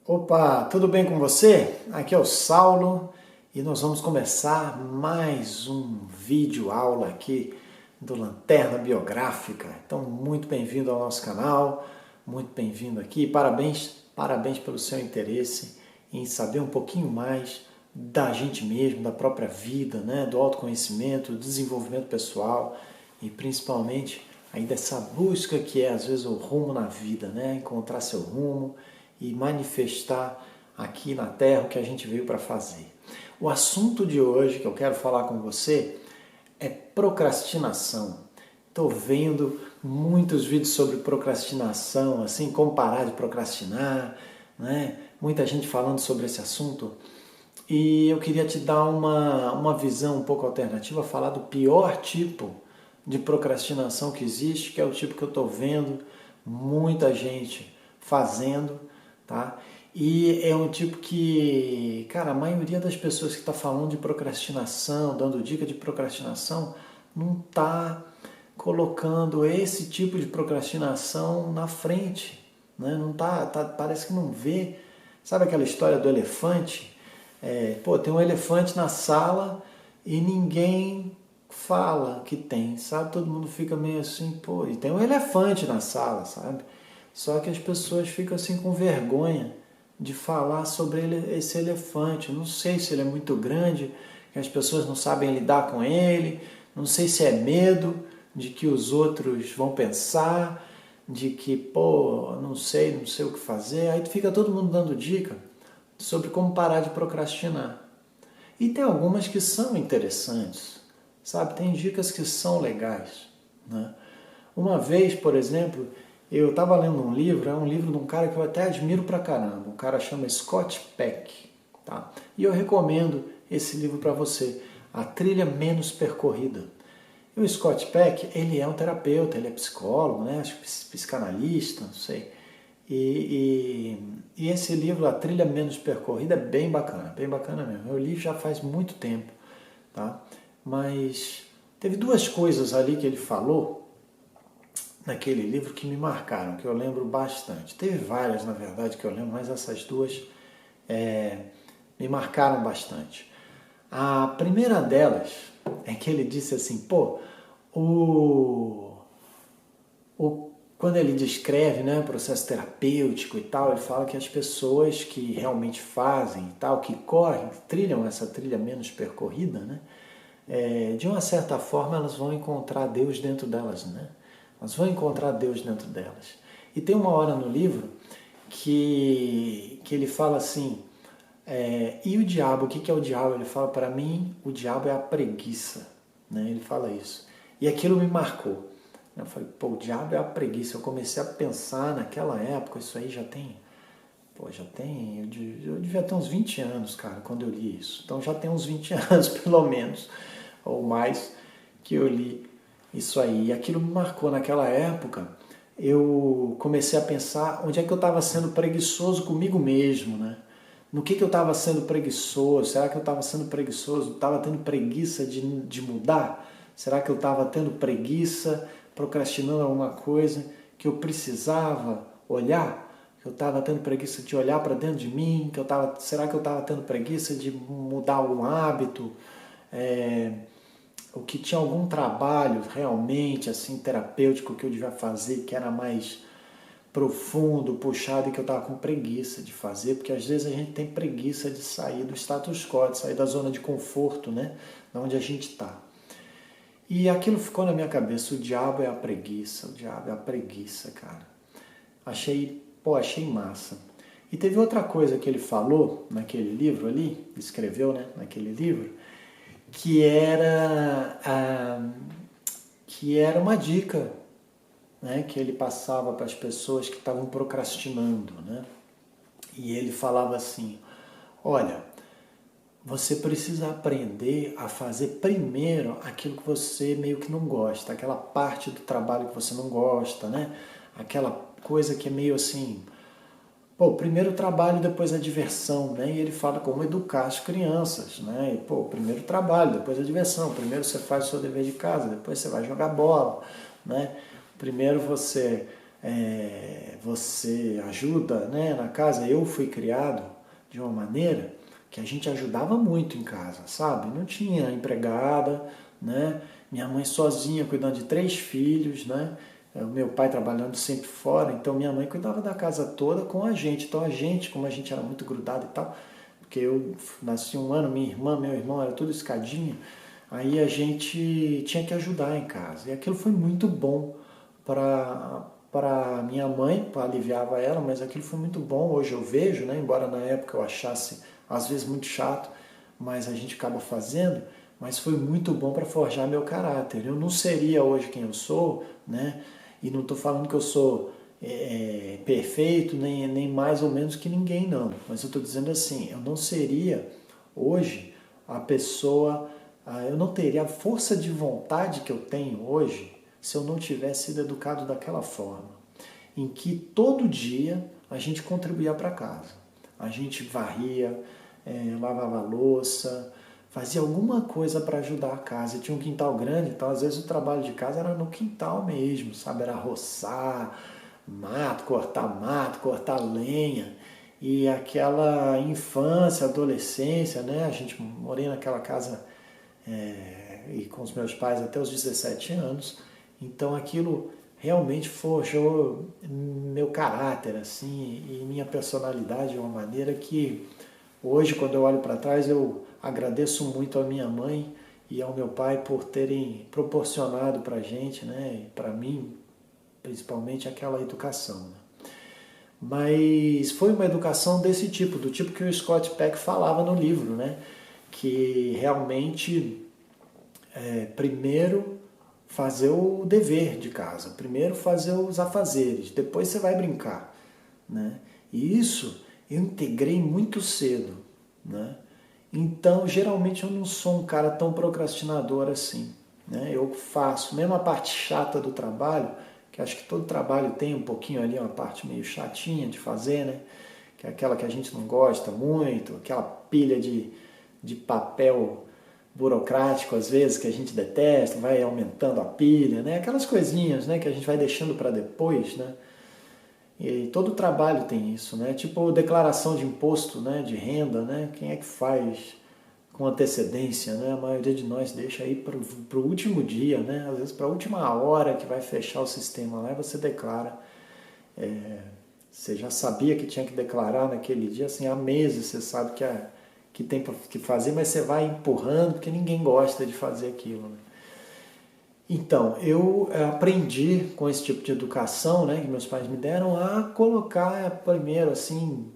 Opa, tudo bem com você? Aqui é o Saulo e nós vamos começar mais um vídeo aula aqui do Lanterna Biográfica. Então, muito bem-vindo ao nosso canal, muito bem-vindo aqui. Parabéns pelo seu interesse em saber um pouquinho mais da gente mesmo, da própria vida, né? Do autoconhecimento, do desenvolvimento pessoal e principalmente aí dessa busca que é às vezes o rumo na vida, né? Encontrar seu rumo e manifestar aqui na Terra o que a gente veio para fazer. O assunto de hoje que eu quero falar com você é procrastinação. Estou vendo muitos vídeos sobre procrastinação, assim, como parar de procrastinar, né? Muita gente falando sobre esse assunto. E eu queria te dar uma visão um pouco alternativa, falar do pior tipo de procrastinação que existe, que é o tipo que eu estou vendo muita gente fazendo, tá? E é um tipo que, cara, a maioria das pessoas que está falando de procrastinação, dando dica de procrastinação, não está colocando esse tipo de procrastinação na frente, né? Não parece que não vê. Sabe aquela história do elefante? Tem um elefante na sala e ninguém fala que tem, sabe? Todo mundo fica meio assim, pô, e tem um elefante na sala, sabe? Só que as pessoas ficam assim com vergonha de falar sobre esse elefante. Eu não sei se ele é muito grande, que as pessoas não sabem lidar com ele, não sei se é medo de que os outros vão pensar, de que, pô, não sei o que fazer. Aí fica todo mundo dando dica sobre como parar de procrastinar. E tem algumas que são interessantes, sabe? Tem dicas que são legais, né? Uma vez, por exemplo, eu estava lendo um livro, é um livro de um cara que eu até admiro pra caramba, um cara chama Scott Peck, tá? E eu recomendo esse livro para você, A Trilha Menos Percorrida. E o Scott Peck, ele é um terapeuta, ele é psicólogo, né? Acho que psicanalista, não sei. E esse livro, A Trilha Menos Percorrida, é bem bacana mesmo. Eu li já faz muito tempo, tá? Mas teve duas coisas ali que ele falou naquele livro que me marcaram, que eu lembro bastante. Teve várias, na verdade, que eu lembro, mas essas duas me marcaram bastante. A primeira delas é que ele disse assim, pô, quando ele descreve, né, o processo terapêutico e tal, ele fala que as pessoas que realmente fazem e tal, que correm, trilham essa trilha menos percorrida, né, de uma certa forma elas vão encontrar Deus dentro delas, né? Elas vão encontrar Deus dentro delas. E tem uma hora no livro que ele fala assim, e o diabo, o que é o diabo? Ele fala, para mim, o diabo é a preguiça, né? Ele fala isso. E aquilo me marcou. Eu falei, pô, o diabo é a preguiça. Eu comecei a pensar naquela época, isso aí eu devia ter uns 20 anos, cara, quando eu li isso. Então já tem uns 20 anos, pelo menos, ou mais, que eu li isso aí. E aquilo me marcou naquela época. Eu comecei a pensar onde é que eu estava sendo preguiçoso comigo mesmo, né? No que eu estava sendo preguiçoso? Será que eu estava sendo preguiçoso? Estava tendo preguiça de mudar? Será que eu estava tendo preguiça, procrastinando alguma coisa que eu precisava olhar? Que eu estava tendo preguiça de olhar para dentro de mim? Será que eu estava tendo preguiça de mudar algum hábito? O que tinha algum trabalho realmente assim terapêutico que eu devia fazer, que era mais profundo, puxado, e que eu estava com preguiça de fazer, porque às vezes a gente tem preguiça de sair do status quo, de sair da zona de conforto, né, de onde a gente está. E aquilo ficou na minha cabeça, o diabo é a preguiça, cara. Achei massa. E teve outra coisa que ele falou naquele livro ali, escreveu, né, naquele livro, que era uma dica, né, que ele passava para as pessoas que estavam procrastinando, né? E ele falava assim, olha, você precisa aprender a fazer primeiro aquilo que você meio que não gosta, aquela parte do trabalho que você não gosta, né? Aquela coisa que é meio assim, pô, primeiro o trabalho, depois a diversão, né? E ele fala como educar as crianças, né? E, pô, primeiro o trabalho, depois a diversão. Primeiro você faz o seu dever de casa, depois você vai jogar bola, né? Primeiro você você ajuda, né, na casa. Eu fui criado de uma maneira que a gente ajudava muito em casa, sabe? Não tinha empregada, né? Minha mãe sozinha cuidando de 3 filhos, né? O meu pai trabalhando sempre fora, então minha mãe cuidava da casa toda com a gente. Então a gente, como a gente era muito grudado e tal, porque eu nasci um ano, minha irmã, meu irmão, era tudo escadinho, aí a gente tinha que ajudar em casa. E aquilo foi muito bom para minha mãe, aliviava ela, mas aquilo foi muito bom. Hoje eu vejo, né? Embora na época eu achasse às vezes muito chato, mas a gente acaba fazendo, mas foi muito bom para forjar meu caráter. Eu não seria hoje quem eu sou, né? E não estou falando que eu sou perfeito, nem mais ou menos que ninguém, não. Mas eu estou dizendo assim, eu não seria hoje a pessoa, eu não teria a força de vontade que eu tenho hoje se eu não tivesse sido educado daquela forma, em que todo dia a gente contribuía para casa. A gente varria, lavava louça, fazia alguma coisa para ajudar a casa. E tinha um quintal grande, então às vezes o trabalho de casa era no quintal mesmo, sabe? Era roçar mato, cortar lenha. E aquela infância, adolescência, né? A gente morei naquela casa e com os meus pais até os 17 anos. Então aquilo realmente forjou meu caráter assim e minha personalidade de uma maneira que hoje, quando eu olho para trás, eu agradeço muito a minha mãe e ao meu pai por terem proporcionado para a gente, né, para mim, principalmente, aquela educação. Né? Mas foi uma educação desse tipo, do tipo que o Scott Peck falava no livro, né, que realmente, primeiro fazer o dever de casa, primeiro fazer os afazeres, depois você vai brincar. Né? E isso eu integrei muito cedo. Né? Então, geralmente eu não sou um cara tão procrastinador assim. Né? Eu faço, mesmo a parte chata do trabalho, que acho que todo trabalho tem um pouquinho ali, uma parte meio chatinha de fazer, né? Que é aquela que a gente não gosta muito, aquela pilha de papel burocrático às vezes que a gente detesta, vai aumentando a pilha, né? Aquelas coisinhas, né, que a gente vai deixando para depois, né? E todo trabalho tem isso, né? Tipo declaração de imposto, né, de renda, né? Quem é que faz com antecedência, né? A maioria de nós deixa aí para o último dia, né? Às vezes para a última hora que vai fechar o sistema lá, você declara. Você já sabia que tinha que declarar naquele dia, assim, há meses você sabe que tem que fazer, mas você vai empurrando porque ninguém gosta de fazer aquilo. Né? Então, eu aprendi com esse tipo de educação, né, que meus pais me deram, a colocar primeiro, assim,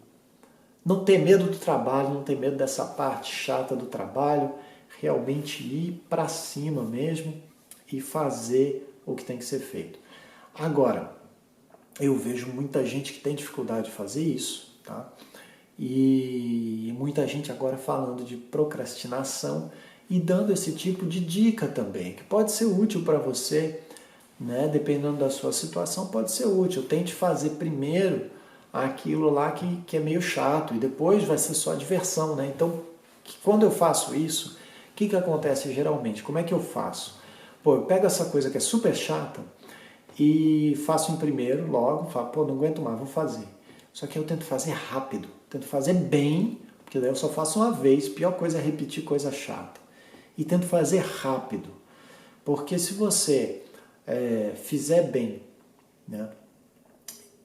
não ter medo do trabalho, não ter medo dessa parte chata do trabalho, realmente ir para cima mesmo e fazer o que tem que ser feito. Agora, eu vejo muita gente que tem dificuldade de fazer isso, tá? E muita gente agora falando de procrastinação e dando esse tipo de dica também, que pode ser útil para você, né? Dependendo da sua situação, pode ser útil. Tente fazer primeiro aquilo lá que é meio chato e depois vai ser só diversão, né? Então, quando eu faço isso, o que acontece geralmente? Como é que eu faço? Pô, eu pego essa coisa que é super chata e faço em primeiro, logo, falo, pô, não aguento mais, vou fazer. Só que eu tento fazer rápido, tento fazer bem, porque daí eu só faço uma vez, pior coisa é repetir coisa chata. E tento fazer rápido, porque se você fizer bem, né,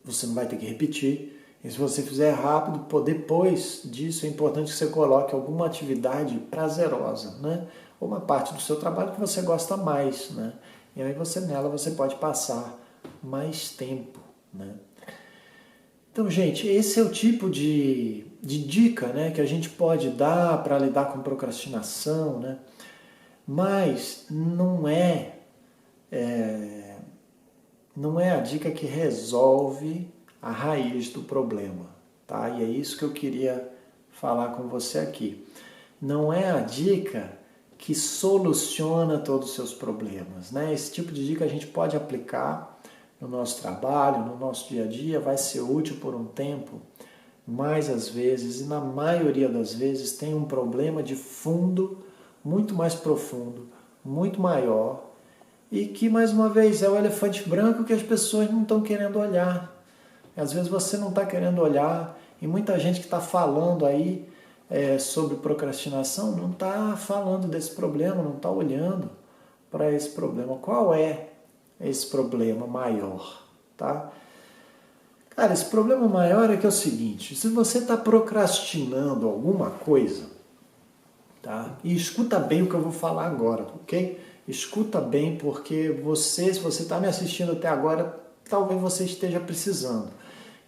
você não vai ter que repetir, e se você fizer rápido, pô, depois disso é importante que você coloque alguma atividade prazerosa, né, ou uma parte do seu trabalho que você gosta mais, né, e aí nela você pode passar mais tempo, né. Então, gente, esse é o tipo de dica, né, que a gente pode dar para lidar com procrastinação, né? Mas não é a dica que resolve a raiz do problema, tá? E é isso que eu queria falar com você aqui. Não é a dica que soluciona todos os seus problemas, né? Esse tipo de dica a gente pode aplicar no nosso trabalho, no nosso dia a dia, vai ser útil por um tempo, mas às vezes, e na maioria das vezes, tem um problema de fundo muito mais profundo, muito maior, e que, mais uma vez, é o elefante branco que as pessoas não estão querendo olhar. Às vezes você não está querendo olhar, e muita gente que está falando aí sobre procrastinação não está falando desse problema, não está olhando para esse problema. Qual é esse problema maior? Tá? Cara, esse problema maior é que é o seguinte, se você está procrastinando alguma coisa, tá? E escuta bem o que eu vou falar agora, ok? Escuta bem, porque se você está me assistindo até agora, talvez você esteja precisando.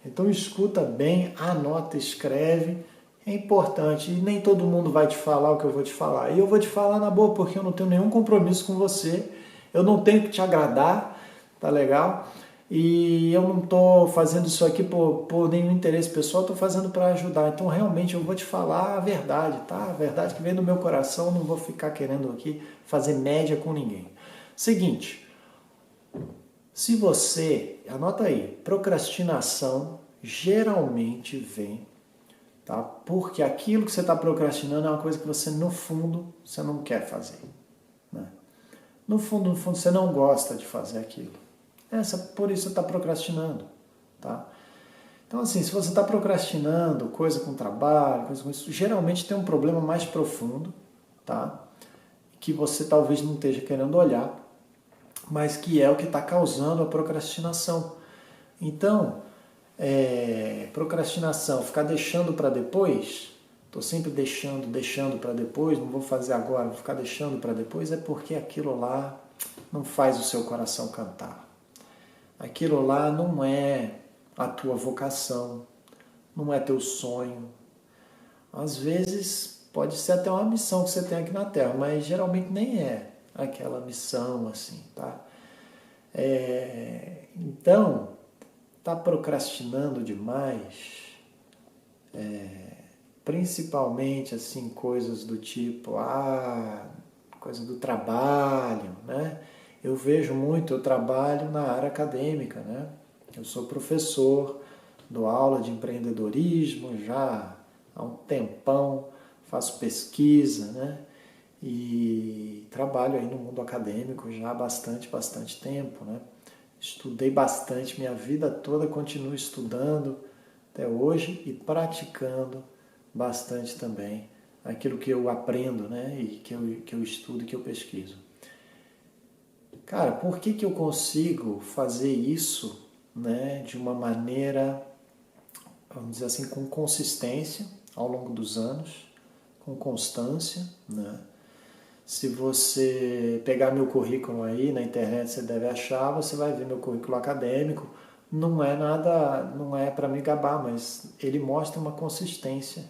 Então escuta bem, anota, escreve, é importante. E nem todo mundo vai te falar o que eu vou te falar. E eu vou te falar na boa, porque eu não tenho nenhum compromisso com você, eu não tenho que te agradar, tá legal? E eu não estou fazendo isso aqui por nenhum interesse pessoal, estou fazendo para ajudar. Então, realmente, eu vou te falar a verdade, tá? A verdade que vem do meu coração, não vou ficar querendo aqui fazer média com ninguém. Seguinte, se você, anota aí, procrastinação geralmente vem, tá? Porque aquilo que você está procrastinando é uma coisa que você, no fundo, você não quer fazer, né? No fundo, você não gosta de fazer aquilo. Por isso você está procrastinando, tá? Então, assim, se você está procrastinando coisa com trabalho, coisa com isso, geralmente tem um problema mais profundo, tá? Que você talvez não esteja querendo olhar, mas que é o que está causando a procrastinação. Então, procrastinação, ficar deixando para depois, estou sempre deixando para depois, não vou fazer agora, vou ficar deixando para depois, é porque aquilo lá não faz o seu coração cantar. Aquilo lá não é a tua vocação, não é teu sonho. Às vezes pode ser até uma missão que você tem aqui na Terra, mas geralmente nem é aquela missão assim, tá? Então, tá procrastinando demais, principalmente assim coisas do tipo, coisa do trabalho, né? Eu vejo muito, eu trabalho na área acadêmica, né? Eu sou professor, dou aula de empreendedorismo já há um tempão, faço pesquisa, né? E trabalho aí no mundo acadêmico já há bastante tempo, né? Estudei bastante, minha vida toda continuo estudando até hoje e praticando bastante também aquilo que eu aprendo, né? E que eu estudo e que eu pesquiso. Cara, por que eu consigo fazer isso, né, de uma maneira, vamos dizer assim, com consistência ao longo dos anos, com constância, né? Se você pegar meu currículo aí na internet, você deve achar, você vai ver meu currículo acadêmico. Não é nada, não é para me gabar, mas ele mostra uma consistência,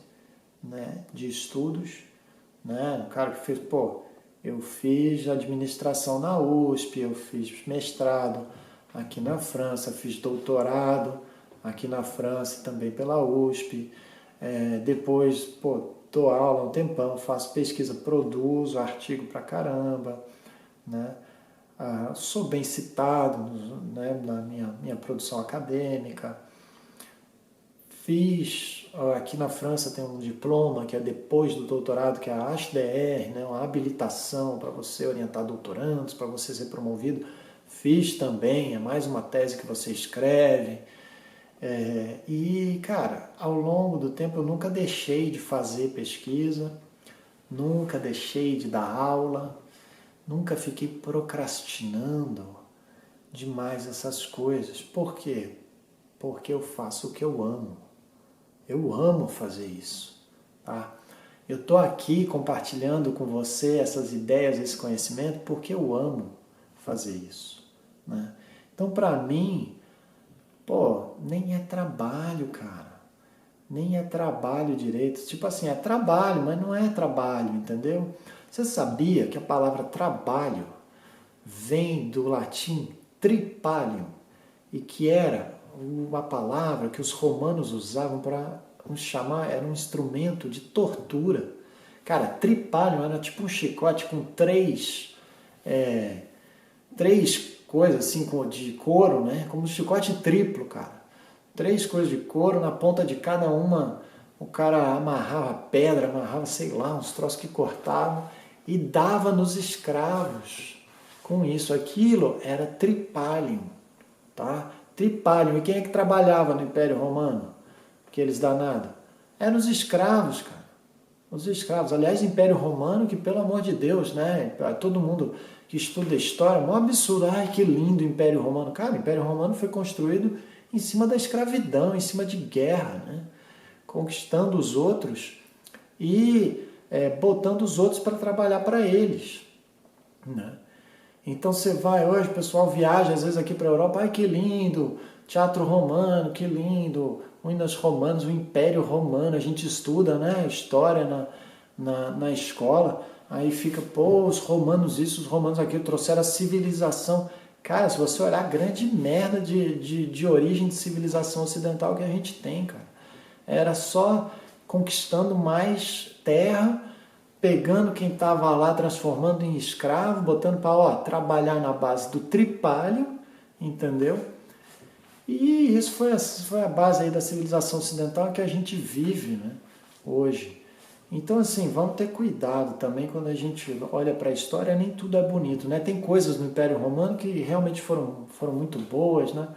né, de estudos, né? O cara que fez, eu fiz administração na USP, eu fiz mestrado aqui na França, fiz doutorado aqui na França também pela USP. Depois, dou aula há um tempão, faço pesquisa, produzo artigo pra caramba, né? Sou bem citado, né, na minha produção acadêmica. Fiz, aqui na França tem um diploma que é depois do doutorado, que é a HDR, né, uma habilitação para você orientar doutorandos, para você ser promovido. Fiz também, é mais uma tese que você escreve. E, cara, ao longo do tempo eu nunca deixei de fazer pesquisa, nunca deixei de dar aula, nunca fiquei procrastinando demais essas coisas. Por quê? Porque eu faço o que eu amo. Eu amo fazer isso, tá? Eu estou aqui compartilhando com você essas ideias, esse conhecimento, porque eu amo fazer isso, né? Então, para mim, nem é trabalho, cara. Nem é trabalho direito. Tipo assim, é trabalho, mas não é trabalho, entendeu? Você sabia que a palavra trabalho vem do latim tripalium e que era uma palavra que os romanos usavam para chamar, era um instrumento de tortura. Cara, tripalium era tipo um chicote com três coisas assim de couro, né? Como um chicote triplo, cara. 3 coisas de couro, na ponta de cada uma o cara amarrava pedra, amarrava, sei lá, uns troços que cortavam e dava nos escravos com isso. Aquilo era tripalium, tá? Tripalium. E quem é que trabalhava no Império Romano? Aqueles danados. Eram os escravos, cara. Os escravos. Aliás, Império Romano, que pelo amor de Deus, né? Todo mundo que estuda história, é um absurdo. Ai, que lindo o Império Romano. Cara, o Império Romano foi construído em cima da escravidão, em cima de guerra, né? Conquistando os outros e botando os outros para trabalhar para eles, né? Então você vai hoje, o pessoal viaja às vezes aqui para a Europa, ai que lindo, teatro romano, que lindo, ruínas romanas, o Império Romano, a gente estuda, né, história na escola, aí fica, pô, os romanos isso, os romanos aquilo, trouxeram a civilização. Cara, se você olhar a grande merda de origem de civilização ocidental que a gente tem, cara, era só conquistando mais terra, pegando quem estava lá, transformando em escravo, botando para trabalhar na base do tripalho, entendeu? E isso foi a base aí da civilização ocidental que a gente vive, né, hoje. Então, assim, vamos ter cuidado também quando a gente olha para a história, nem tudo é bonito, né? Tem coisas no Império Romano que realmente foram muito boas, né?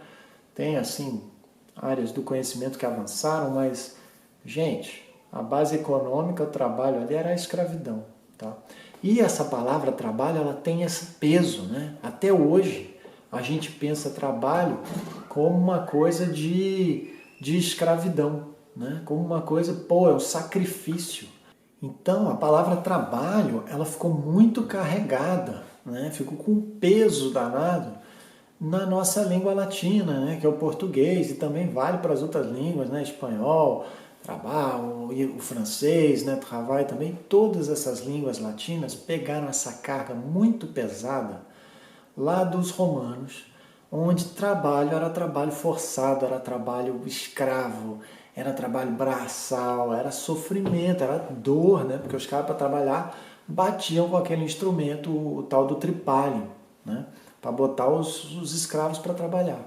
Tem, assim, áreas do conhecimento que avançaram, mas, gente, a base econômica, o trabalho ali era a escravidão, tá? E essa palavra trabalho, ela tem esse peso, né? Até hoje, a gente pensa trabalho como uma coisa de escravidão, né? Como uma coisa, pô, é um sacrifício. Então, a palavra trabalho, ela ficou muito carregada, né? Ficou com um peso danado na nossa língua latina, né? Que é o português, e também vale para as outras línguas, né? Espanhol, trabalho, o francês, né? Travail também. Todas essas línguas latinas pegaram essa carga muito pesada lá dos romanos, onde trabalho era trabalho forçado, era trabalho escravo, era trabalho braçal, era sofrimento, era dor, né? Porque os caras para trabalhar batiam com aquele instrumento, o tal do tripalho, né? Para botar os escravos para trabalhar.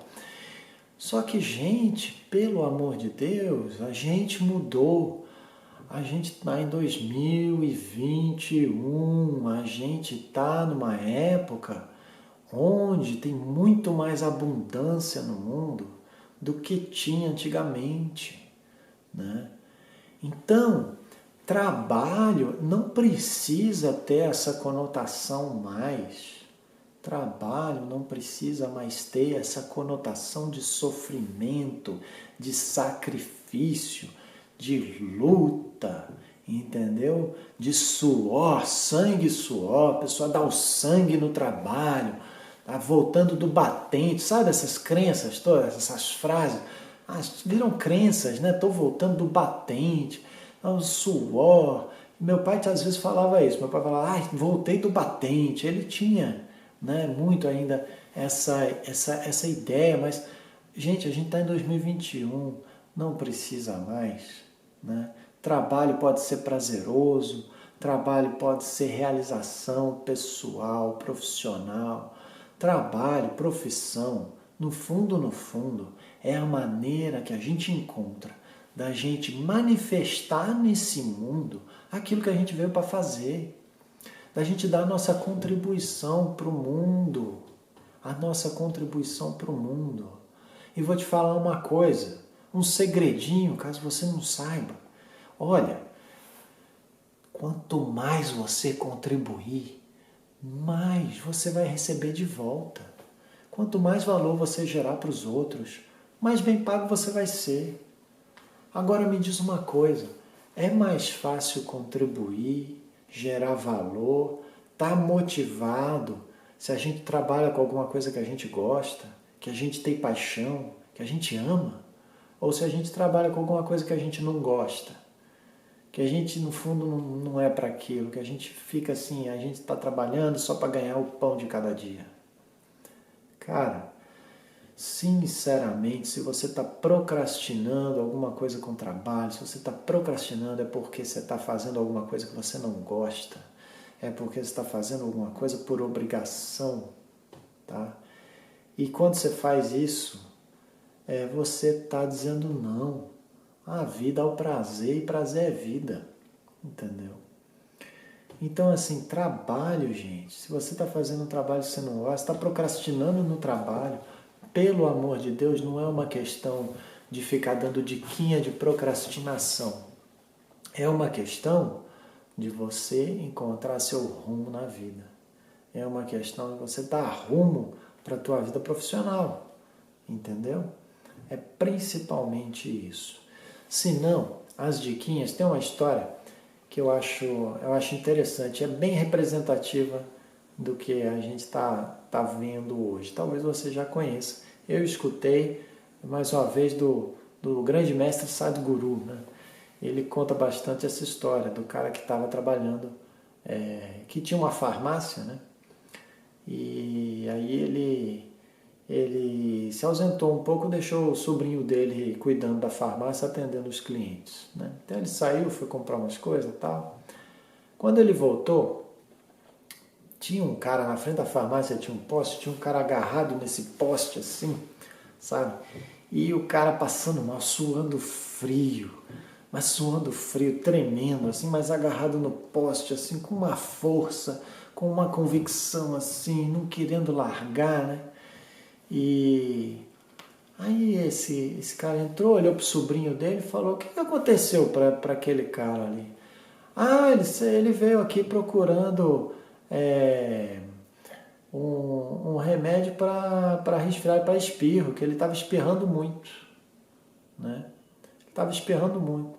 Só que, gente, pelo amor de Deus, a gente mudou. A gente está em 2021, a gente está numa época onde tem muito mais abundância no mundo do que tinha antigamente, né? Então, trabalho não precisa ter essa conotação mais. Trabalho não precisa mais ter essa conotação de sofrimento, de sacrifício, de luta, entendeu? De suor, sangue e suor, a pessoa dá o sangue no trabalho, tá voltando do batente, sabe essas crenças todas, essas frases? Viram crenças, né? Estou voltando do batente, o suor. Meu pai às vezes falava isso, meu pai falava, voltei do batente. Ele tinha, né, muito ainda essa ideia, mas, gente, a gente está em 2021, não precisa mais, né? Trabalho pode ser prazeroso, trabalho pode ser realização pessoal, profissional, trabalho, profissão, no fundo, é a maneira que a gente encontra da gente manifestar nesse mundo aquilo que a gente veio para fazer, da gente dar a nossa contribuição para o mundo, a nossa contribuição para o mundo. E vou te falar uma coisa, um segredinho, caso você não saiba. Olha, quanto mais você contribuir, mais você vai receber de volta. Quanto mais valor você gerar para os outros, mais bem pago você vai ser. Agora me diz uma coisa, é mais fácil contribuir, gerar valor, estar motivado, se a gente trabalha com alguma coisa que a gente gosta, que a gente tem paixão, que a gente ama, ou se a gente trabalha com alguma coisa que a gente não gosta, que a gente no fundo não é para aquilo, que a gente fica assim, a gente está trabalhando só para ganhar o pão de cada dia. Cara, sinceramente, se você está procrastinando alguma coisa com o trabalho, se você está procrastinando é porque você está fazendo alguma coisa que você não gosta, é porque você está fazendo alguma coisa por obrigação, tá? E quando você faz isso, você está dizendo não. A vida é o prazer e prazer é vida, entendeu? Então, assim, trabalho, gente. Se você está fazendo um trabalho que você não gosta, está procrastinando no trabalho, pelo amor de Deus, não é uma questão de ficar dando diquinha de procrastinação. É uma questão de você encontrar seu rumo na vida. É uma questão de você dar rumo para a tua vida profissional. Entendeu? É principalmente isso. Se não, as diquinhas, tem uma história que eu acho interessante, é bem representativa do que a gente tá vendo hoje. Talvez você já conheça. Eu escutei, mais uma vez, do grande mestre Sadhguru, né? Ele conta bastante essa história do cara que estava trabalhando, que tinha uma farmácia, né? E aí ele se ausentou um pouco, deixou o sobrinho dele cuidando da farmácia, atendendo os clientes, né? Então ele saiu, foi comprar umas coisas e tal. Quando ele voltou, tinha um cara na frente da farmácia, tinha um poste, tinha um cara agarrado nesse poste assim, sabe? E o cara passando mal, suando frio, mas suando frio, tremendo, assim, mas agarrado no poste, assim, com uma força, com uma convicção, assim, não querendo largar, né? E aí esse cara entrou, olhou pro sobrinho dele e falou: o que aconteceu para aquele cara ali? Ah, ele veio aqui procurando um remédio para resfriado, para espirro, que ele estava espirrando muito, né? Ele estava espirrando muito.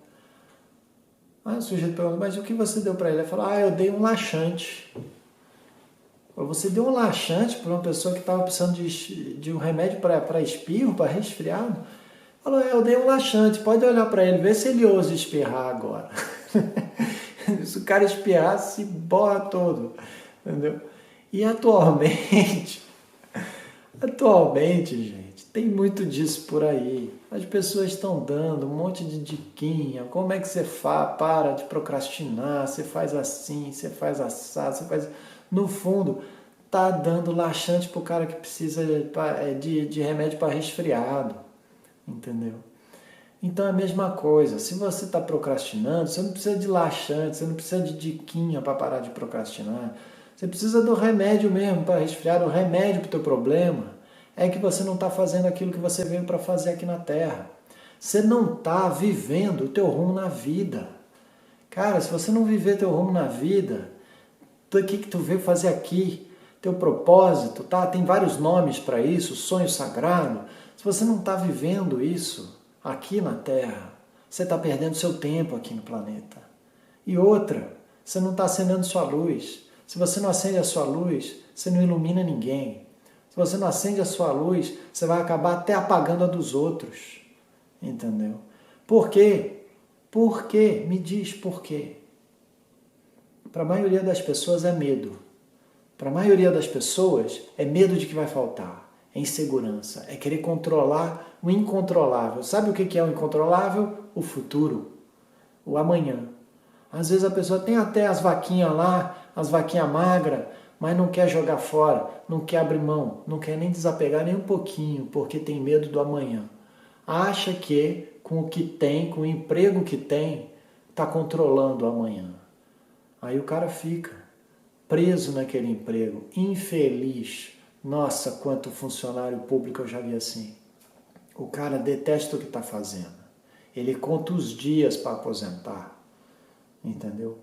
Aí o sujeito perguntou: mas o que você deu para ele? Ele falou: eu dei um laxante. Você deu um laxante para uma pessoa que estava precisando de um remédio para espirro, para resfriado? Falou: eu dei um laxante, pode olhar para ele, ver se ele ousa espirrar agora. Se o cara espirrar, se borra todo, entendeu? E atualmente, gente, tem muito disso por aí. As pessoas estão dando um monte de diquinha. Como é que você para de procrastinar? Você faz assim, você faz assado, você faz... No fundo, tá dando laxante pro cara que precisa de remédio para resfriado, entendeu? Então é a mesma coisa. Se você está procrastinando, você não precisa de laxante, você não precisa de diquinha para parar de procrastinar. Você precisa do remédio mesmo para resfriar. O remédio para o teu problema é que você não está fazendo aquilo que você veio para fazer aqui na Terra. Você não está vivendo o teu rumo na vida. Cara, se você não viver teu rumo na vida, o que tu veio fazer aqui? Teu propósito, tá? Tem vários nomes para isso, sonho sagrado. Se você não está vivendo isso aqui na Terra, você está perdendo seu tempo aqui no planeta. E outra, você não está acendendo sua luz. Se você não acende a sua luz, você não ilumina ninguém. Se você não acende a sua luz, você vai acabar até apagando a dos outros. Entendeu? Por quê? Por quê? Me diz por quê. Para a maioria das pessoas é medo. Para a maioria das pessoas é medo de que vai faltar. É insegurança. É querer controlar o incontrolável. Sabe o que é o incontrolável? O futuro. O amanhã. Às vezes a pessoa tem até as vaquinhas lá, as vaquinhas magras, mas não quer jogar fora, não quer abrir mão, não quer nem desapegar nem um pouquinho, porque tem medo do amanhã. Acha que com o que tem, com o emprego que tem, está controlando o amanhã. Aí o cara fica preso naquele emprego, infeliz. Nossa, quanto funcionário público eu já vi assim. O cara detesta o que está fazendo. Ele conta os dias para aposentar. Entendeu?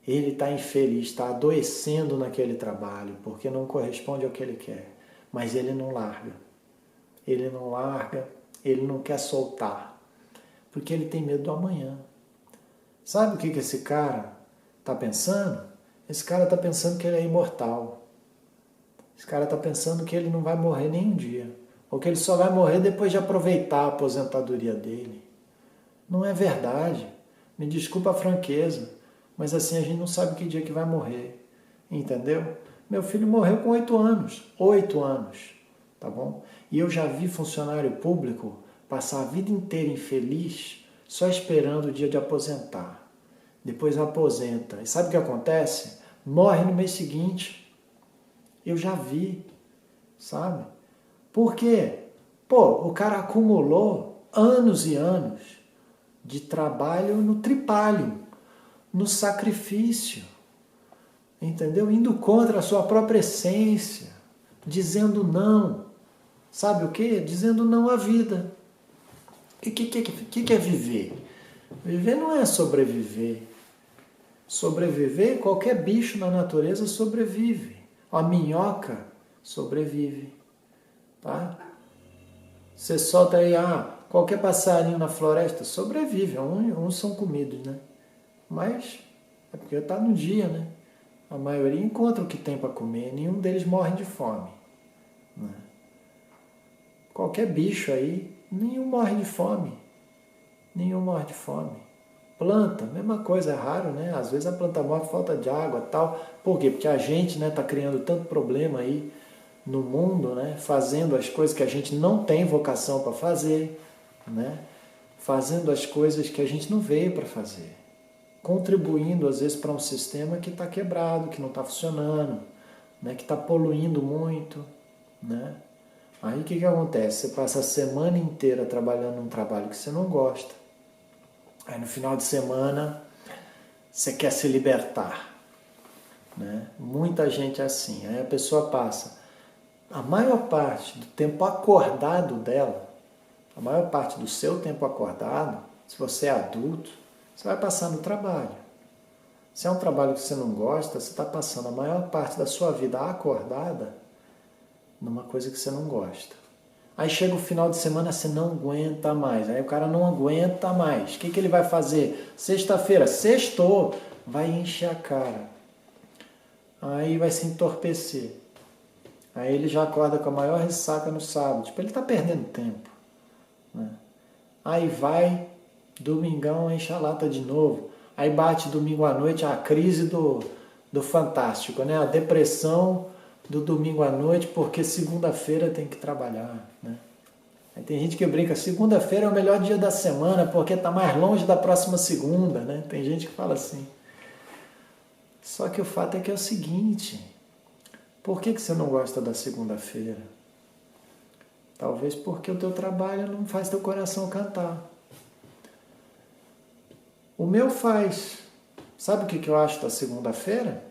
Ele está infeliz, está adoecendo naquele trabalho, porque não corresponde ao que ele quer. Mas ele não larga. Ele não larga, ele não quer soltar. Porque ele tem medo do amanhã. Sabe o que esse cara está pensando? Esse cara está pensando que ele é imortal. Esse cara está pensando que ele não vai morrer nem um dia. Ou que ele só vai morrer depois de aproveitar a aposentadoria dele. Não é verdade. Me desculpa a franqueza, mas assim a gente não sabe que dia que vai morrer, entendeu? Meu filho morreu com 8 anos, 8 anos, tá bom? E eu já vi funcionário público passar a vida inteira infeliz só esperando o dia de aposentar. Depois aposenta. E sabe o que acontece? Morre no mês seguinte. Eu já vi, sabe? Por quê? Pô, o cara acumulou anos e anos de trabalho no tripalho, no sacrifício. entendeu? Indo contra a sua própria essência, dizendo não. Sabe o quê? Dizendo não à vida. O que é viver? Viver não é sobreviver. Sobreviver, qualquer bicho na natureza sobrevive. A minhoca sobrevive. Tá? Você solta aí, qualquer passarinho na floresta sobrevive. Uns são comidos, né? Mas é porque está no dia, né? A maioria encontra o que tem para comer, nenhum deles morre de fome. Né? Qualquer bicho aí, nenhum morre de fome. Nenhum morre de fome. Planta, mesma coisa, é raro, né? Às vezes a planta morre por falta de água e tal. Por quê? Porque a gente, né, tá criando tanto problema aí no mundo, né? Fazendo as coisas que a gente não tem vocação para fazer, né? Fazendo as coisas que a gente não veio para fazer. Contribuindo, às vezes, para um sistema que está quebrado, que não está funcionando, né? Que está poluindo muito, né? Aí o que acontece? Você passa a semana inteira trabalhando num trabalho que você não gosta. Aí no final de semana você quer se libertar. Né? Muita gente é assim. Aí a pessoa passa a maior parte do tempo acordado dela, a maior parte do seu tempo acordado, se você é adulto, você vai passar no trabalho. Se é um trabalho que você não gosta, você está passando a maior parte da sua vida acordada numa coisa que você não gosta. Aí chega o final de semana, você não aguenta mais. Aí o cara não aguenta mais. O que ele vai fazer? Sexta-feira, sextou, vai encher a cara. Aí vai se entorpecer. Aí ele já acorda com a maior ressaca no sábado. Tipo, ele está perdendo tempo. Né? Aí vai, domingão, enche a lata de novo. Aí bate domingo à noite a crise do fantástico, né? A depressão do domingo à noite, porque segunda-feira tem que trabalhar, né? Aí tem gente que brinca, segunda-feira é o melhor dia da semana, porque está mais longe da próxima segunda, né? Tem gente que fala assim. Só que o fato é que é o seguinte, por que você não gosta da segunda-feira? Talvez porque o teu trabalho não faz teu coração cantar. O meu faz. Sabe o que eu acho da segunda-feira?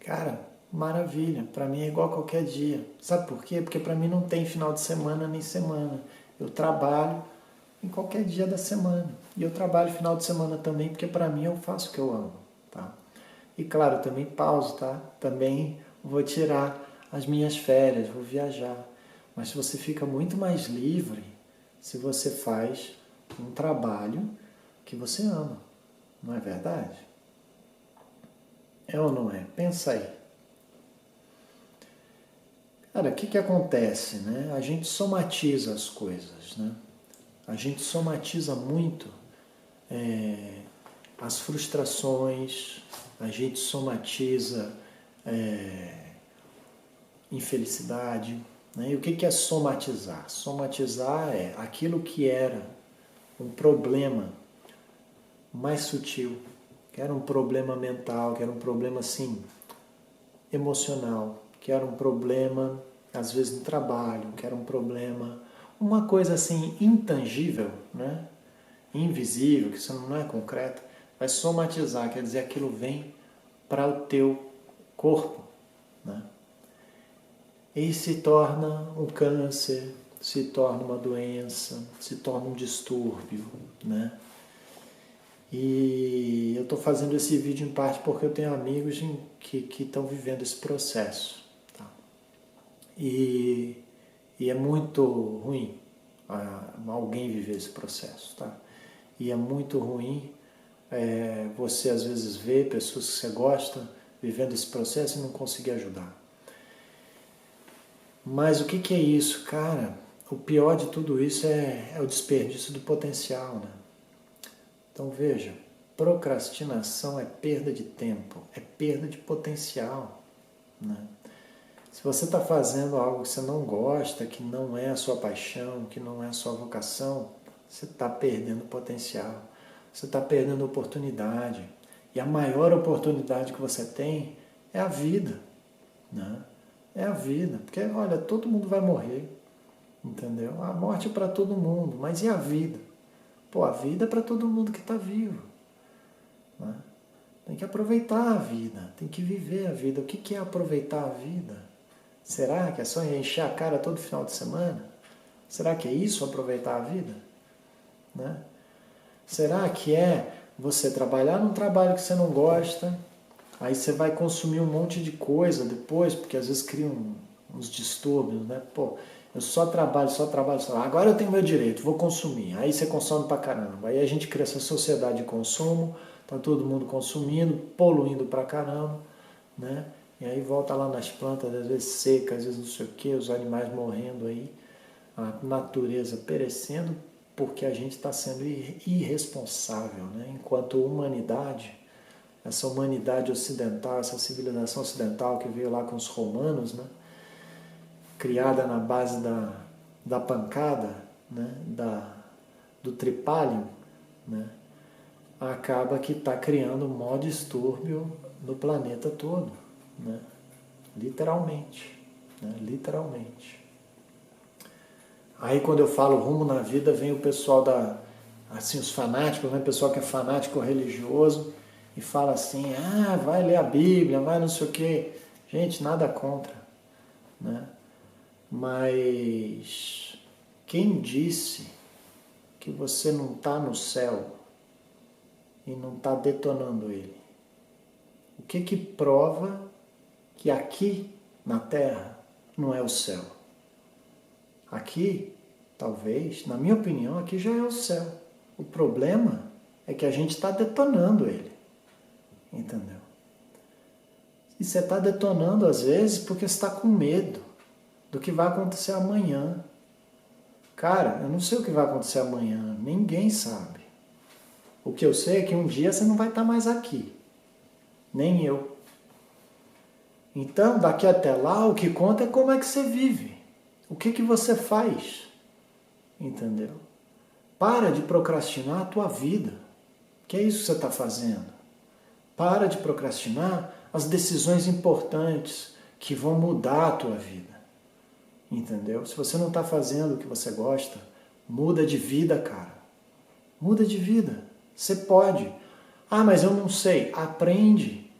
Cara, maravilha. Para mim é igual a qualquer dia. Sabe por quê? Porque para mim não tem final de semana nem semana. Eu trabalho em qualquer dia da semana. E eu trabalho final de semana também, porque para mim eu faço o que eu amo. Tá? E claro, também pauso, tá? Também vou tirar as minhas férias, vou viajar. Mas você fica muito mais livre se você faz um trabalho que você ama. Não é verdade? É ou não é? Pensa aí. Cara, o que acontece, né? A gente somatiza as coisas, né? A gente somatiza muito as frustrações, a gente somatiza infelicidade. Né? E o que é somatizar? Somatizar é aquilo que era um problema mais sutil, que era um problema mental, que era um problema assim, emocional, que era um problema, às vezes, no trabalho, que era um problema, uma coisa assim intangível, né? Invisível, que isso não é concreto, vai somatizar, quer dizer, aquilo vem para o teu corpo, né? E se torna um câncer, se torna uma doença, se torna um distúrbio, né? E eu estou fazendo esse vídeo em parte porque eu tenho amigos que estão vivendo esse processo. Tá? E é muito ruim alguém viver esse processo. Tá? E é muito ruim você às vezes ver pessoas que você gosta vivendo esse processo e não conseguir ajudar. Mas o que é isso? Cara, o pior de tudo isso é o desperdício do potencial, né? Então veja, procrastinação é perda de tempo, é perda de potencial. Né? Se você está fazendo algo que você não gosta, que não é a sua paixão, que não é a sua vocação, você está perdendo potencial, você está perdendo oportunidade. E a maior oportunidade que você tem é a vida. Né? É a vida, porque olha, todo mundo vai morrer, entendeu? A morte é para todo mundo, mas e a vida? Pô, a vida é para todo mundo que está vivo. Né? Tem que aproveitar a vida, tem que viver a vida. O que é aproveitar a vida? Será que é só encher a cara todo final de semana? Será que é isso aproveitar a vida? Né? Será que é você trabalhar num trabalho que você não gosta, aí você vai consumir um monte de coisa depois, porque às vezes cria uns distúrbios, né? Pô, eu só trabalho, agora eu tenho meu direito, vou consumir. Aí você consome pra caramba. Aí a gente cria essa sociedade de consumo, tá todo mundo consumindo, poluindo pra caramba, né? E aí volta lá nas plantas, às vezes seca, às vezes não sei o que, os animais morrendo aí, a natureza perecendo, porque a gente está sendo irresponsável, né? Enquanto humanidade, essa humanidade ocidental, essa civilização ocidental que veio lá com os romanos, né? Criada na base da pancada, né? Do tripalium, né? Acaba que está criando um maior distúrbio no planeta todo, né? Literalmente, né? Literalmente. Aí quando eu falo rumo na vida, vem o pessoal assim, os fanáticos, né? O pessoal que é fanático religioso e fala assim, vai ler a Bíblia, vai não sei o quê. Gente, nada contra, né? Mas quem disse que você não está no céu e não está detonando ele? O que prova que aqui na Terra não é o céu? Aqui, talvez, na minha opinião, aqui já é o céu. O problema é que a gente está detonando ele. Entendeu? E você está detonando, às vezes, porque você está com medo do que vai acontecer amanhã. Cara, eu não sei o que vai acontecer amanhã. Ninguém sabe. O que eu sei é que um dia você não vai estar mais aqui. Nem eu. Então, daqui até lá, o que conta é como é que você vive. O que você faz. Entendeu? Para de procrastinar a tua vida. Que é isso que você está fazendo. Para de procrastinar as decisões importantes que vão mudar a tua vida. Entendeu? Se você não está fazendo o que você gosta, muda de vida, cara. Muda de vida. Você pode. Mas eu não sei. Aprende.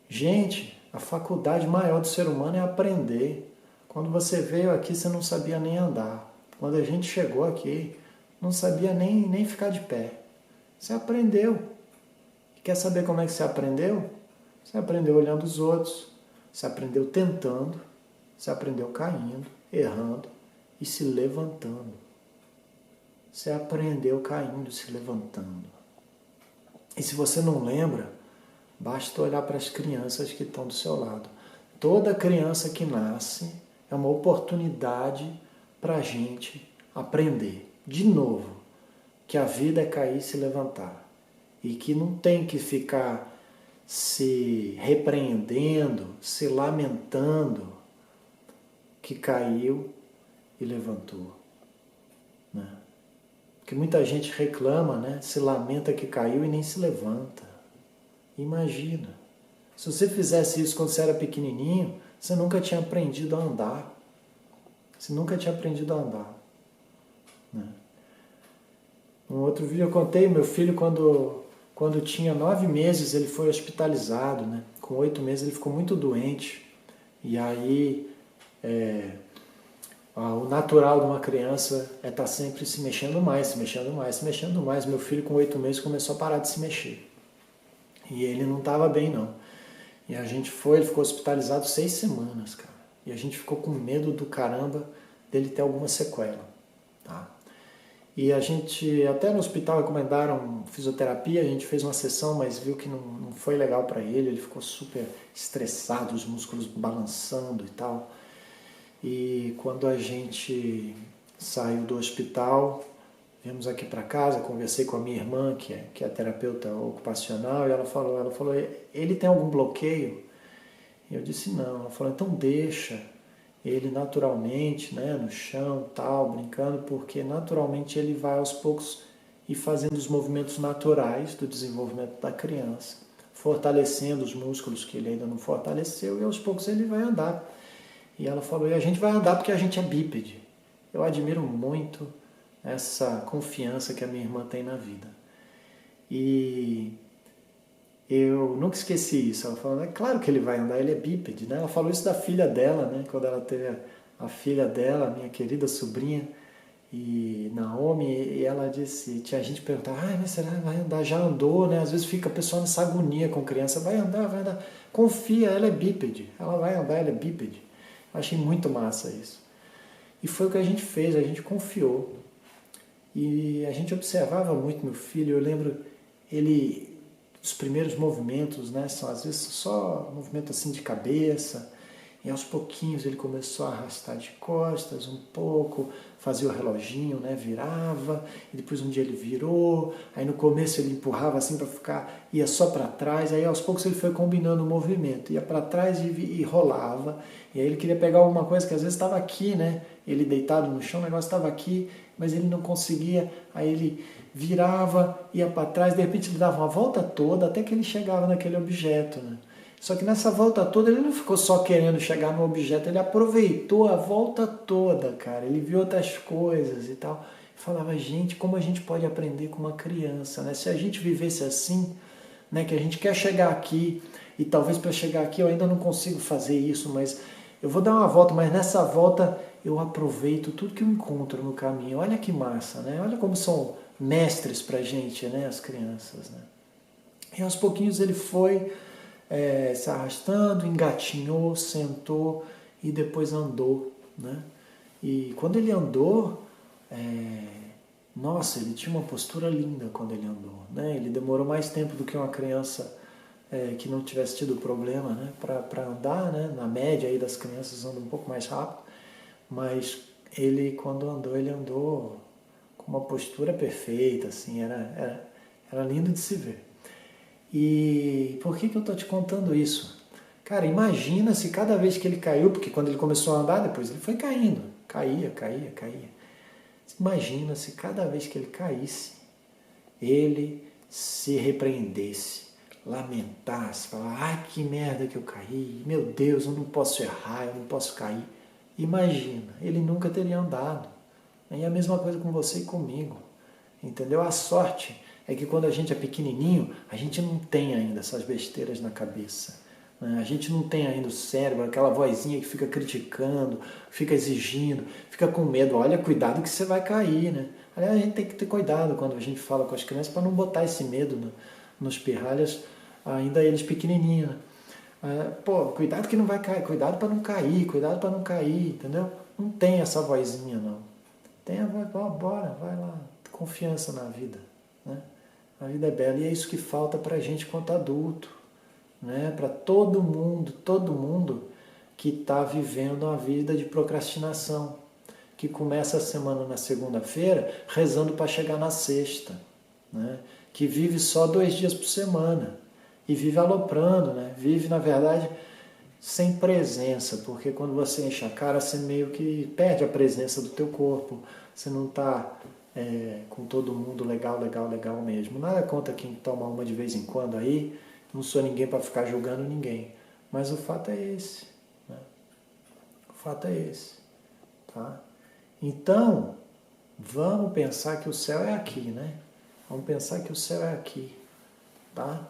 Gente, a faculdade maior do ser humano é aprender. Quando você veio aqui, você não sabia nem andar. Quando a gente chegou aqui, não sabia nem ficar de pé. Você aprendeu. E quer saber como é que você aprendeu? Você aprendeu olhando os outros. Você aprendeu tentando. Você aprendeu caindo, errando e se levantando. Você aprendeu caindo, se levantando. E se você não lembra, basta olhar para as crianças que estão do seu lado. Toda criança que nasce é uma oportunidade para a gente aprender. De novo, que a vida é cair e se levantar. E que não tem que ficar se repreendendo, se lamentando que caiu e levantou. Né? Porque muita gente reclama, né? Se lamenta que caiu e nem se levanta. Imagina. Se você fizesse isso quando você era pequenininho, você nunca tinha aprendido a andar. Você nunca tinha aprendido a andar. Né? Um outro vídeo eu contei, meu filho quando tinha 9 meses ele foi hospitalizado, né? Com 8 meses ele ficou muito doente. E aí o natural de uma criança é estar sempre se mexendo mais, se mexendo mais, se mexendo mais. Meu filho com 8 meses começou a parar de se mexer. E ele não estava bem não. E a gente ele ficou hospitalizado 6 semanas, cara. E a gente ficou com medo do caramba dele ter alguma sequela. Tá? E a gente, até no hospital recomendaram fisioterapia, a gente fez uma sessão, mas viu que não foi legal para ele, ele ficou super estressado, os músculos balançando e tal. E quando a gente saiu do hospital, viemos aqui para casa, conversei com a minha irmã, que é terapeuta ocupacional, e ela falou, ele tem algum bloqueio? E eu disse, não. Ela falou, então deixa ele naturalmente, né, no chão, tal, brincando, porque naturalmente ele vai aos poucos ir fazendo os movimentos naturais do desenvolvimento da criança, fortalecendo os músculos que ele ainda não fortaleceu, e aos poucos ele vai andar. E ela falou, e a gente vai andar porque a gente é bípede. Eu admiro muito essa confiança que a minha irmã tem na vida. E eu nunca esqueci isso. Ela falou, é claro que ele vai andar, ele é bípede, né? Ela falou isso da filha dela, né? Quando ela teve a filha dela, minha querida sobrinha, e Naomi, e ela disse, tinha gente perguntando, mas será que vai andar? Já andou, né? Às vezes fica a pessoa nessa agonia com criança, vai andar, vai andar. Confia, ela é bípede, ela vai andar, ela é bípede. Achei muito massa isso. E foi o que a gente fez, a gente confiou. E a gente observava muito meu filho, eu lembro ele, os primeiros movimentos, né, são às vezes só movimento assim de cabeça, e aos pouquinhos ele começou a arrastar de costas um pouco, fazia o reloginho, né, virava, e depois um dia ele virou, aí no começo ele empurrava assim para ficar, ia só para trás, aí aos poucos ele foi combinando o movimento, ia para trás e rolava, e aí ele queria pegar alguma coisa que às vezes estava aqui, né, ele deitado no chão, o negócio estava aqui, mas ele não conseguia, aí ele virava, ia para trás, de repente ele dava uma volta toda até que ele chegava naquele objeto, né? Só que nessa volta toda ele não ficou só querendo chegar no objeto, ele aproveitou a volta toda, cara. Ele viu outras coisas e tal. Falava, gente, como a gente pode aprender com uma criança, né? Se a gente vivesse assim, né, que a gente quer chegar aqui e talvez para chegar aqui eu ainda não consigo fazer isso, mas eu vou dar uma volta, mas nessa volta eu aproveito tudo que eu encontro no caminho. Olha que massa, né? Olha como são mestres pra gente, né, as crianças, né? E aos pouquinhos ele foi se arrastando, engatinhou, sentou e depois andou, né? E quando ele andou, nossa, ele tinha uma postura linda quando ele andou, né? Ele demorou mais tempo do que uma criança que não tivesse tido problema, né, para andar, né? Na média aí das crianças andam um pouco mais rápido, mas ele quando andou, ele andou com uma postura perfeita, assim, era lindo de se ver. E por que eu estou te contando isso? Cara, imagina se cada vez que ele caiu, porque quando ele começou a andar, depois ele foi caindo, caía. Imagina se cada vez que ele caísse, ele se repreendesse, lamentasse, falasse, ai que merda que eu caí, meu Deus, eu não posso errar, eu não posso cair. Imagina, ele nunca teria andado. E a mesma coisa com você e comigo, entendeu? A sorte é que quando a gente é pequenininho, a gente não tem ainda essas besteiras na cabeça. Né? A gente não tem ainda o cérebro, aquela vozinha que fica criticando, fica exigindo, fica com medo. Olha, cuidado que você vai cair, né? Aliás, a gente tem que ter cuidado quando a gente fala com as crianças para não botar esse medo nos pirralhas, ainda eles pequenininhos. Né? Cuidado que não vai cair, cuidado para não cair, entendeu? Não tem essa vozinha, não. Tem a voz, bora, vai lá, confiança na vida. Né? A vida é bela e é isso que falta para a gente quanto adulto, né? Para todo mundo que está vivendo uma vida de procrastinação, que começa a semana na segunda-feira rezando para chegar na sexta, né? Que vive só 2 dias por semana e vive aloprando, né? Vive, na verdade, sem presença, porque quando você enche a cara, você meio que perde a presença do teu corpo, você não está com todo mundo legal mesmo. Nada contra quem toma uma de vez em quando aí, não sou ninguém para ficar julgando ninguém, mas o fato é esse, né? O fato é esse, tá? Então, vamos pensar que o céu é aqui, né? Vamos pensar que o céu é aqui, tá?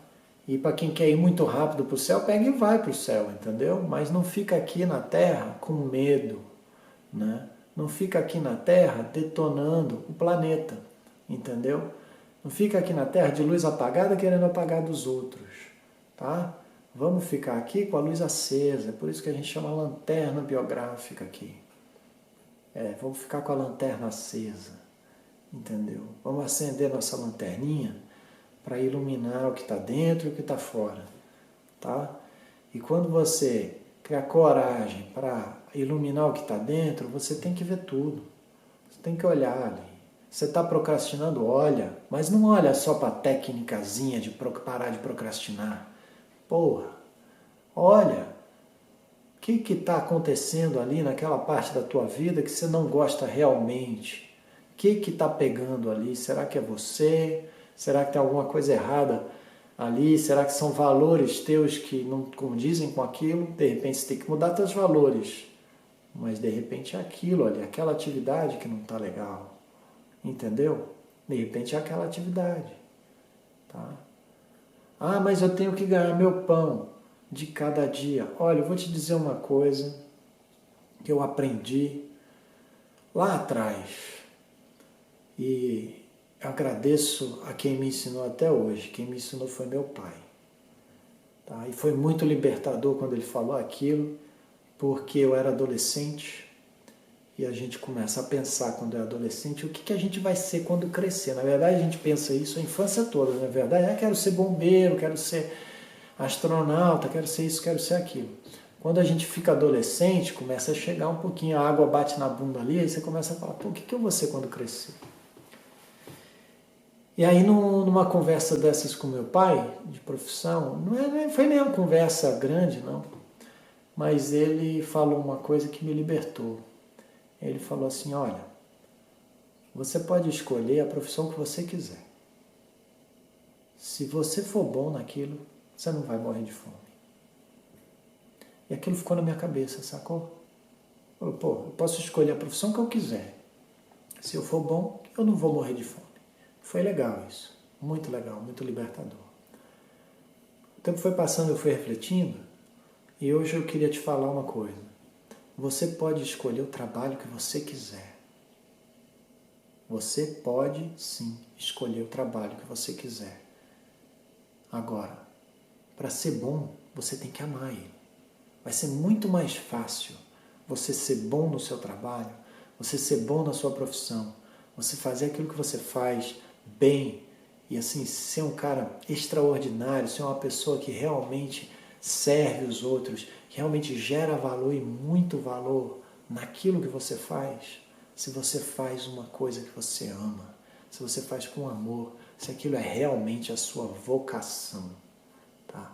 E para quem quer ir muito rápido para o céu, pega e vai para o céu, entendeu? Mas não fica aqui na Terra com medo, né? Não fica aqui na Terra detonando o planeta, entendeu? Não fica aqui na Terra de luz apagada querendo apagar dos outros, tá? Vamos ficar aqui com a luz acesa, é por isso que a gente chama lanterna biográfica aqui. Vamos ficar com a lanterna acesa, entendeu? Vamos acender nossa lanterninha para iluminar o que está dentro e o que está fora, tá? E quando você criar coragem para iluminar o que está dentro, você tem que ver tudo. Você tem que olhar ali. Você está procrastinando? Olha, mas não olha só para a técnicazinha de parar de procrastinar. Porra, olha, o que está acontecendo ali naquela parte da tua vida que você não gosta realmente? O que está pegando ali? Será que é você? Será que tem alguma coisa errada ali? Será que são valores teus que não condizem com aquilo? De repente você tem que mudar teus valores. Mas de repente é aquilo ali, aquela atividade que não está legal. Entendeu? De repente é aquela atividade. Tá? Ah, mas eu tenho que ganhar meu pão de cada dia. Olha, eu vou te dizer uma coisa que eu aprendi lá atrás e eu agradeço a quem me ensinou até hoje. Quem me ensinou foi meu pai. Tá? E foi muito libertador quando ele falou aquilo, porque eu era adolescente e a gente começa a pensar quando é adolescente o que a gente vai ser quando crescer. Na verdade, a gente pensa isso a infância toda. Na verdade, quero ser bombeiro, quero ser astronauta, quero ser isso, quero ser aquilo. Quando a gente fica adolescente, começa a chegar um pouquinho, a água bate na bunda ali, aí você começa a falar, pô, o que eu vou ser quando crescer? E aí, numa conversa dessas com meu pai, de profissão, não foi nem uma conversa grande, não, mas ele falou uma coisa que me libertou. Ele falou assim, olha, você pode escolher a profissão que você quiser. Se você for bom naquilo, você não vai morrer de fome. E aquilo ficou na minha cabeça, sacou? Falou, pô, eu posso escolher a profissão que eu quiser. Se eu for bom, eu não vou morrer de fome. Foi legal isso. Muito legal, muito libertador. O tempo foi passando, eu fui refletindo, e hoje eu queria te falar uma coisa. Você pode escolher o trabalho que você quiser. Você pode, sim, escolher o trabalho que você quiser. Agora, para ser bom, você tem que amar ele. Vai ser muito mais fácil você ser bom no seu trabalho, você ser bom na sua profissão, você fazer aquilo que você faz bem e assim ser um cara extraordinário, ser uma pessoa que realmente serve os outros, que realmente gera valor e muito valor naquilo que você faz. Se você faz uma coisa que você ama, se você faz com amor, se aquilo é realmente a sua vocação, tá?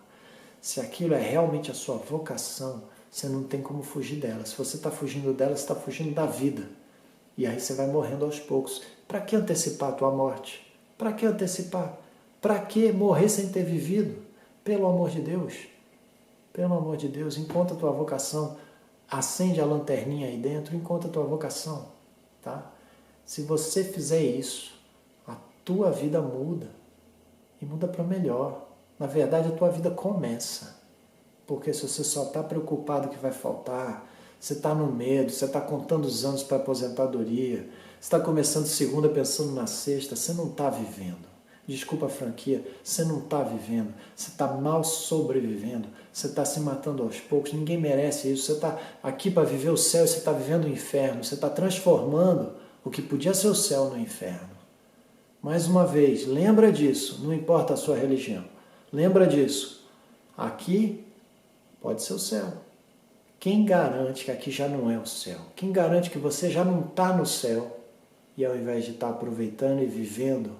Se aquilo é realmente a sua vocação, você não tem como fugir dela. Se você está fugindo dela, você está fugindo da vida. E aí você vai morrendo aos poucos. Para que antecipar a tua morte? Para que antecipar? Para que morrer sem ter vivido? Pelo amor de Deus. Pelo amor de Deus, encontra a tua vocação. Acende a lanterninha aí dentro, encontra a tua vocação. Tá? Se você fizer isso, a tua vida muda. E muda para melhor. Na verdade, a tua vida começa. Porque se você só está preocupado que vai faltar, você está no medo, você está contando os anos para a aposentadoria, você está começando segunda pensando na sexta, você não está vivendo. Desculpa a franquia, você não está vivendo, você está mal sobrevivendo, você está se matando aos poucos, ninguém merece isso, você está aqui para viver o céu e você está vivendo o inferno, você está transformando o que podia ser o céu no inferno. Mais uma vez, lembra disso, não importa a sua religião, lembra disso. Aqui pode ser o céu. Quem garante que aqui já não é o céu? Quem garante que você já não está no céu e ao invés de estar aproveitando e vivendo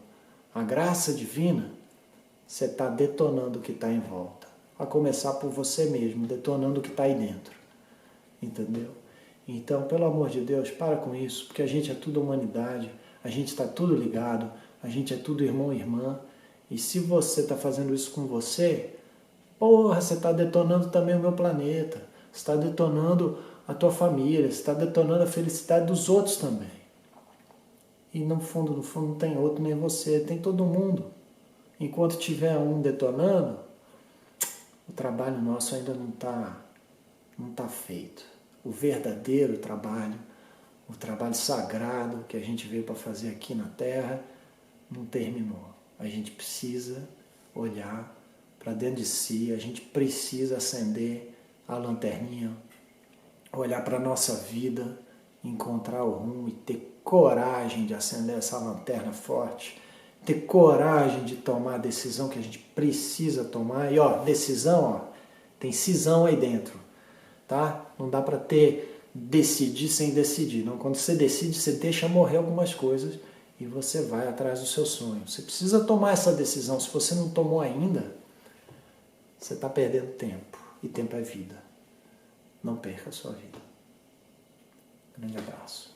a graça divina, você está detonando o que está em volta. A começar por você mesmo, detonando o que está aí dentro. Entendeu? Então, pelo amor de Deus, para com isso, porque a gente é tudo humanidade, a gente está tudo ligado, a gente é tudo irmão e irmã, e se você está fazendo isso com você, porra, você está detonando também o meu planeta, você está detonando a tua família, você está detonando a felicidade dos outros também. E no fundo, não tem outro nem você, tem todo mundo. Enquanto tiver um detonando, o trabalho nosso ainda não tá feito. O verdadeiro trabalho, o trabalho sagrado que a gente veio para fazer aqui na Terra, não terminou. A gente precisa olhar para dentro de si, a gente precisa acender a lanterninha, olhar para a nossa vida, encontrar o rumo e ter coragem de acender essa lanterna forte, ter coragem de tomar a decisão que a gente precisa tomar. E ó, decisão, ó, tem cisão aí dentro, tá? Não dá para decidir sem decidir. Não, quando você decide, você deixa morrer algumas coisas e você vai atrás do seu sonho. Você precisa tomar essa decisão. Se você não tomou ainda, você está perdendo tempo. E tempo é vida. Não perca a sua vida. Grande abraço.